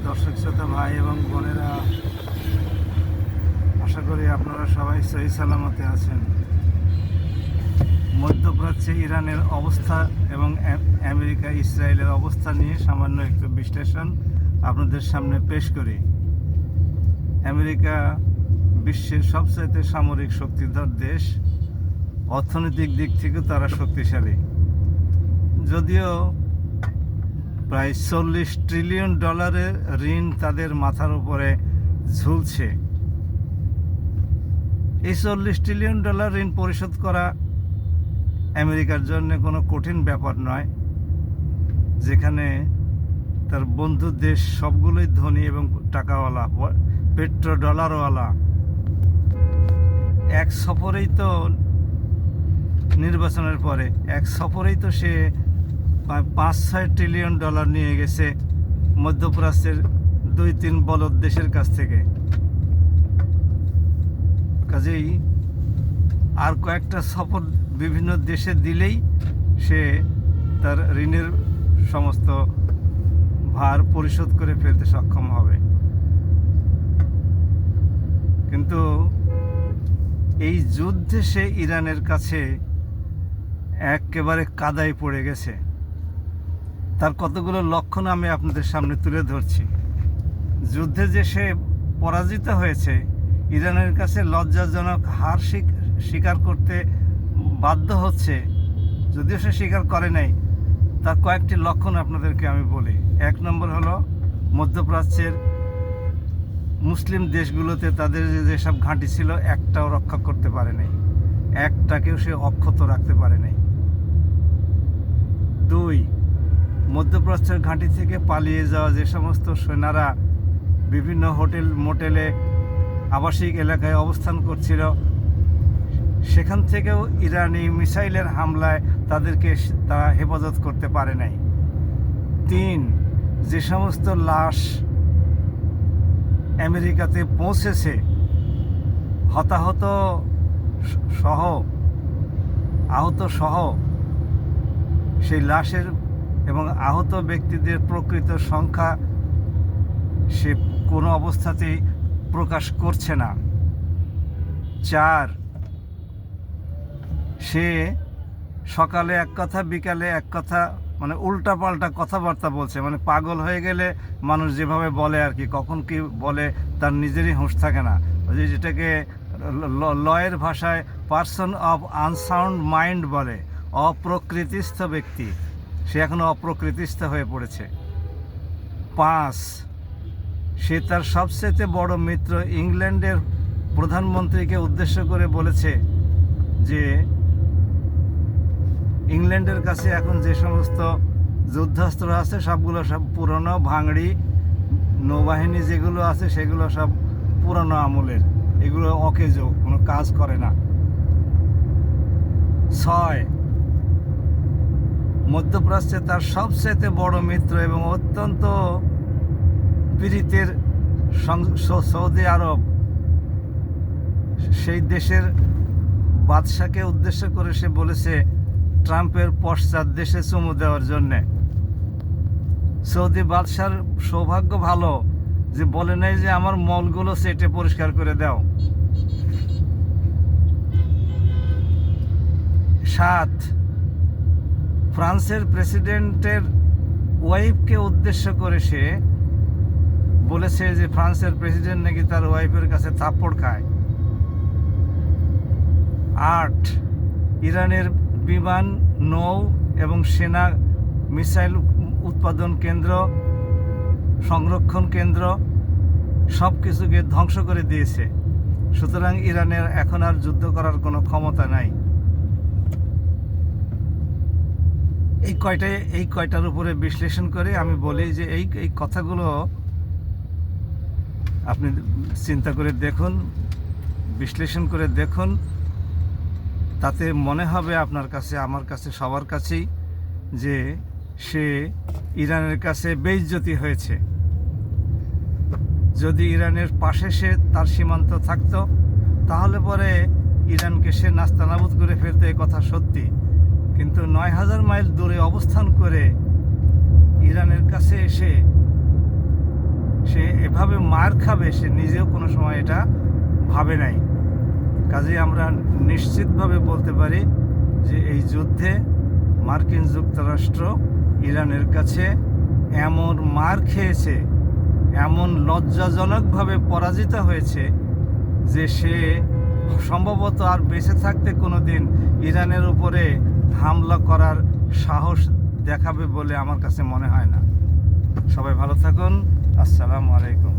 দর্শক শ্রোতা ভাই এবং বোনেরা, আশা করি আপনারা সবাই সহি সালামতে আছেন। মধ্যপ্রাচ্যে ইরানের অবস্থা এবং আমেরিকা ইসরায়েলের অবস্থা নিয়ে সামান্য একটু বিশ্লেষণ আপনাদের সামনে পেশ করি। আমেরিকা বিশ্বের সবচাইতে সামরিক শক্তিধর দেশ, অর্থনৈতিক দিক থেকেও তারা শক্তিশালী। যদিও প্রায় $40 ট্রিলিয়ন ঋণ তাদের মাথার উপরে ঝুলছে। এই $40 ট্রিলিয়ন ঋণ পরিশোধ করা আমেরিকার জন্য কোনো কঠিন ব্যাপার নয়, যেখানে তার বন্ধু দেশ সবগুলোই ধনী এবং টাকাওয়ালা, পেট্রো ডলারওয়ালা। এক সফরেই তো নির্বাচনের পরে এক সফরেই তো সে $5-6 ট্রিলিয়ন নিয়ে গেছে মধ্যপ্রাচ্যের 2-3 বলদ দেশের কাছ থেকে। কাজেই আর কয়েকটা সফর বিভিন্ন দেশে দিলেই সে তার ঋণের সমস্ত ভার পরিশোধ করে ফেলতে সক্ষম হবে। কিন্তু এই যুদ্ধে সে ইরানের কাছে একেবারে কাদায় পড়ে গেছে। তার কতগুলো লক্ষণ আমি আপনাদের সামনে তুলে ধরছি। যুদ্ধে যে সে পরাজিত হয়েছে, ইরানের কাছে লজ্জাজনক হার স্বীকার করতে বাধ্য হচ্ছে, যদিও সে স্বীকার করে নাই। তার কয়েকটি লক্ষণ আপনাদেরকে আমি বলি। 1 নম্বর হলো, মধ্যপ্রাচ্যের মুসলিম দেশগুলোতে তাদের যেসব ঘাঁটি ছিল একটাও রক্ষা করতে পারে নাই, একটাকেও সে অক্ষত রাখতে পারে নাই। 2, মধ্যপ্রাচ্যের ঘাঁটি থেকে পালিয়ে যাওয়া যে সমস্ত সেনারা বিভিন্ন হোটেল মোটেলে আবাসিক এলাকায় অবস্থান করছিল, সেখান থেকেও ইরানি মিসাইলের হামলায় তাদেরকে তারা হেফাজত করতে পারে নাই। 3, যে সমস্ত লাশ আমেরিকাতে পৌঁছেছে হতাহত সহ, আহত সহ, সেই লাশের এবং আহত ব্যক্তিদের প্রকৃত সংখ্যা সে কোনো অবস্থাতেই প্রকাশ করছে না। 4, সে সকালে এক কথা বিকালে এক কথা, মানে উল্টাপাল্টা কথাবার্তা বলছে। মানে পাগল হয়ে গেলে মানুষ যেভাবে বলে আর কি, কখন কি বলে তার নিজেরই হুঁশ থাকে না। যেটাকে লয়ের ভাষায় পারসন অফ আনসাউন্ড মাইন্ড বলে, অপ্রকৃতিস্থ ব্যক্তি। সে এখনও অপ্রকৃতিস্থ হয়ে পড়েছে। 5, সে তার সবচেয়ে বড় মিত্র ইংল্যান্ডের প্রধানমন্ত্রীকে উদ্দেশ্য করে বলেছে যে ইংল্যান্ডের কাছে এখন যে সমস্ত যুদ্ধাস্ত্র আছে সবগুলো সব পুরনো ভাঙড়ি, নৌবাহিনী যেগুলো আছে সেগুলো সব পুরনো আমলের, এগুলো অকেজো, কোনো কাজ করে না। 6, মধ্যপ্রাচ্যে তার সবচেয়ে বড় মিত্র এবং অত্যন্ত পীড়িতের সৌদি আরব, সেই দেশের বাদশাকে উদ্দেশ্য করে সে বলেছে ট্রাম্পের পশ্চাৎ দেশে চুমু দেওয়ার জন্যে। সৌদি বাদশার সৌভাগ্য ভালো যে বলে নাই যে আমার মলগুলো সেটে পরিষ্কার করে দাও। 7, ফ্রান্সের প্রেসিডেন্টের ওয়াইফকে উদ্দেশ্য করে সে বলেছে যে ফ্রান্সের প্রেসিডেন্ট নাকি তার ওয়াইফের কাছে থাপ্পড় খায়। 8, ইরানের বিমান, নৌ এবং সেনা মিসাইল উৎপাদন কেন্দ্র, সংরক্ষণ কেন্দ্র সব কিছুকে ধ্বংস করে দিয়েছে। সুতরাং ইরানের এখন আর যুদ্ধ করার কোনো ক্ষমতা নাই। এই কয়টার উপরে বিশ্লেষণ করে আমি বলি যে এই কথাগুলো আপনি চিন্তা করে দেখুন, বিশ্লেষণ করে দেখুন, তাতে মনে হবে আপনার কাছে, আমার কাছে, সবার কাছেই যে সে ইরানের কাছে বেইজ্জতি হয়েছে। যদি ইরানের পাশে সে তার সীমান্ত থাকতো তাহলে পরে ইরানকে সে নাস্তানাবুদ করে ফেলতো, এই কথা সত্যি। কিন্তু 9000 মাইল দূরে অবস্থান করে ইরানের কাছে এসে সে এভাবে মার খাবে সে নিজেও কোনো সময় এটা ভাবে নাই। কাজেই আমরা নিশ্চিতভাবে বলতে পারি যে এই যুদ্ধে মার্কিন যুক্তরাষ্ট্র ইরানের কাছে এমন মার খেয়েছে, এমন লজ্জাজনকভাবে পরাজিত হয়েছে যে সে সম্ভবত আর বেঁচে থাকতে কোনো দিন ইরানের উপরে হামলা করার সাহস দেখাবে বলে আমার কাছে মনে হয় না। সবাই ভালো থাকুন। আসসালামু আলাইকুম।